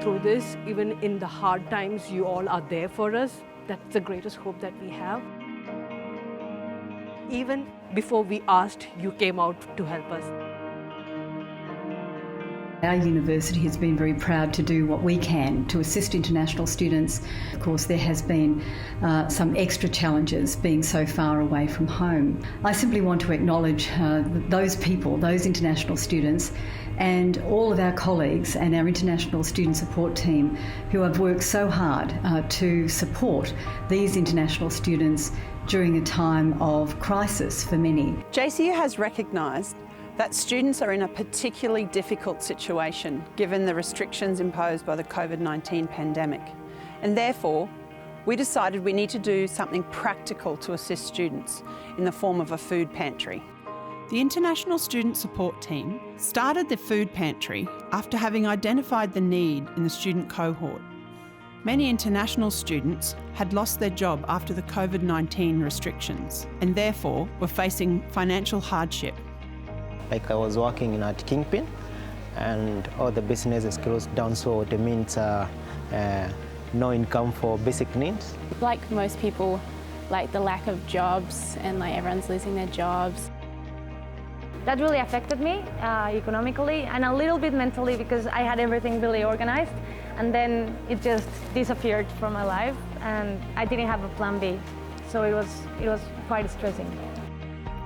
through this. Even in the hard times, you all are there for us. That's the greatest hope that we have. Even before we asked, you came out to help us. Our university has been very proud to do what we can to assist international students. Of course, there has been some extra challenges being so far away from home. I simply want to acknowledge those people, those international students, and all of our colleagues and our international student support team who have worked so hard to support these international students during a time of crisis for many. JCU has recognised that students are in a particularly difficult situation given the restrictions imposed by the COVID-19 pandemic. And therefore, we decided we need to do something practical to assist students in the form of a food pantry. The International Student Support team started the food pantry after having identified the need in the student cohort. Many international students had lost their job after the COVID-19 restrictions and therefore were facing financial hardship. Like I was working in at Kingpin and all the businesses closed down, so it means no income for basic needs. Like most people, like the lack of jobs and like everyone's losing their jobs. That really affected me economically and a little bit mentally because I had everything really organized and then it just disappeared from my life and I didn't have a plan B. So it was quite stressing.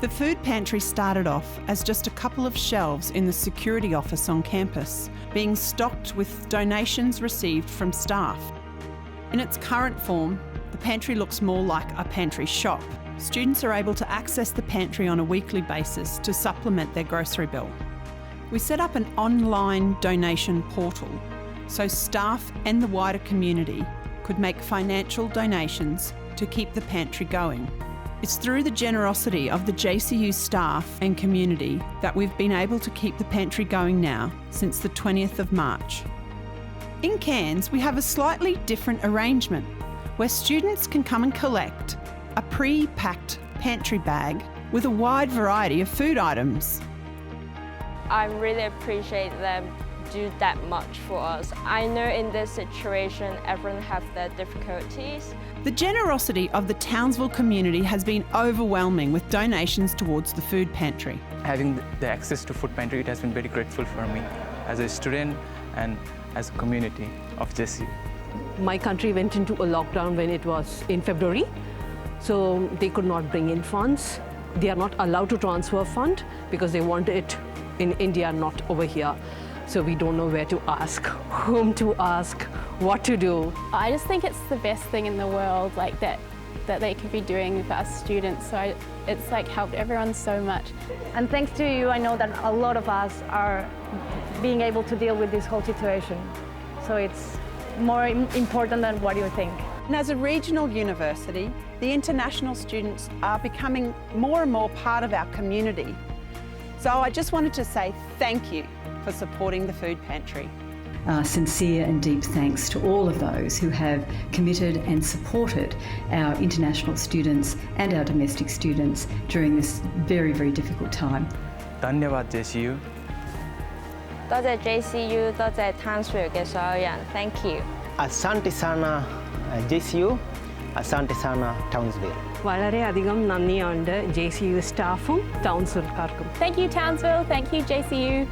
The food pantry started off as just a couple of shelves in the security office on campus, being stocked with donations received from staff. In its current form, the pantry looks more like a pantry shop. Students are able to access the pantry on a weekly basis to supplement their grocery bill. We set up an online donation portal so staff and the wider community could make financial donations to keep the pantry going. It's through the generosity of the JCU staff and community that we've been able to keep the pantry going now since the 20th of March. In Cairns, we have a slightly different arrangement where students can come and collect a pre-packed pantry bag with a wide variety of food items. I really appreciate them do that much for us. I know in this situation everyone have their difficulties. The generosity of the Townsville community has been overwhelming with donations towards the food pantry. Having the access to food pantry, it has been very grateful for me as a student and as a community of JCU. My country went into a lockdown when it was in February, so they could not bring in funds. They are not allowed to transfer fund because they want it in India, not over here. So we don't know where to ask, whom to ask, what to do. I just think it's the best thing in the world, like that they could be doing for us students. So it's like helped everyone so much. And thanks to you, I know that a lot of us are being able to deal with this whole situation. So it's more important than what you think. And as a regional university, the international students are becoming more and more part of our community. So I just wanted to say thank you for supporting the food pantry. Sincere and deep thanks to all of those who have committed and supported our international students and our domestic students during this very, very difficult time. धन्यवाद JCU. 多謝 JCU， 多謝 Townsville 嘅所有人 ，Thank you。 Asante sana JCU, asante sana Townsville. വളരെയധികം നന്ദിയുണ്ട് JCU സ്റ്റാഫും ടൗൺസിൽക്കാർക്കും. Thank you Townsville, thank you JCU.